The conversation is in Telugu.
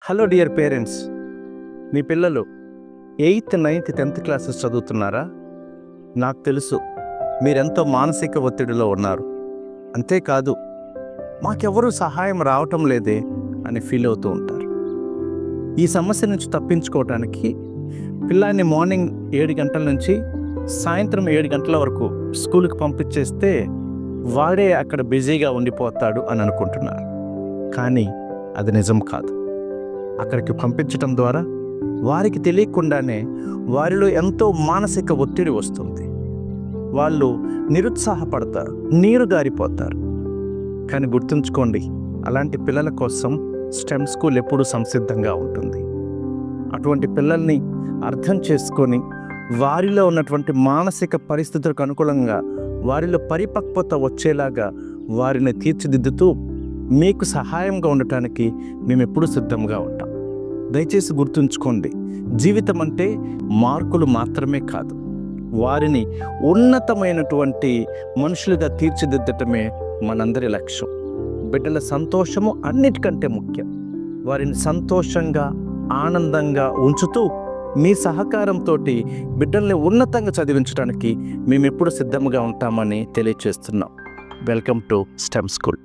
హలో డియర్ పేరెంట్స్, మీ పిల్లలు 8th, 9th, 10th క్లాసెస్ చదువుతున్నారా? నాకు తెలుసు మీరెంతో మానసిక ఒత్తిడిలో ఉన్నారు. అంతేకాదు మాకెవరూ సహాయం రావటం లేదే అని ఫీల్ అవుతూ ఉంటారు. ఈ సమస్య నుంచి తప్పించుకోవటానికి పిల్లాన్ని మార్నింగ్ 7 గంటల నుంచి సాయంత్రం 7 గంటల వరకు స్కూల్కి పంపించేస్తే వాడే అక్కడ బిజీగా ఉండిపోతాడు అని అనుకుంటున్నారు. కానీ అది నిజం కాదు. అక్కడికి పంపించటం ద్వారా వారికి తెలియకుండానే వారిలో ఎంతో మానసిక ఒత్తిడి వస్తుంది. వాళ్ళు నిరుత్సాహపడతారు, నీరు గారిపోతారు. కానీ గుర్తుంచుకోండి, అలాంటి పిల్లల కోసం స్టెమ్ స్కూల్ ఎప్పుడూ సంసిద్ధంగా ఉంటుంది. అటువంటి పిల్లల్ని అర్థం చేసుకొని వారిలో ఉన్నటువంటి మానసిక పరిస్థితులకు అనుకూలంగా వారిలో పరిపక్వత వచ్చేలాగా వారిని తీర్చిదిద్దుతూ మీకు సహాయంగా ఉండటానికి మేము ఎప్పుడూ సిద్ధంగా ఉంటాం. దయచేసి గుర్తుంచుకోండి, జీవితం అంటే మార్కులు మాత్రమే కాదు, వారిని ఉన్నతమైనటువంటి మనుషులుగా తీర్చిదిద్దటమే మనందరి లక్ష్యం. బిడ్డల సంతోషము అన్నిటికంటే ముఖ్యం. వారిని సంతోషంగా, ఆనందంగా ఉంచుతూ మీ సహకారంతో బిడ్డల్ని ఉన్నతంగా చదివించడానికి మేము ఎప్పుడు సిద్ధంగా ఉంటామని తెలియచేస్తున్నాం. Welcome to STEM school.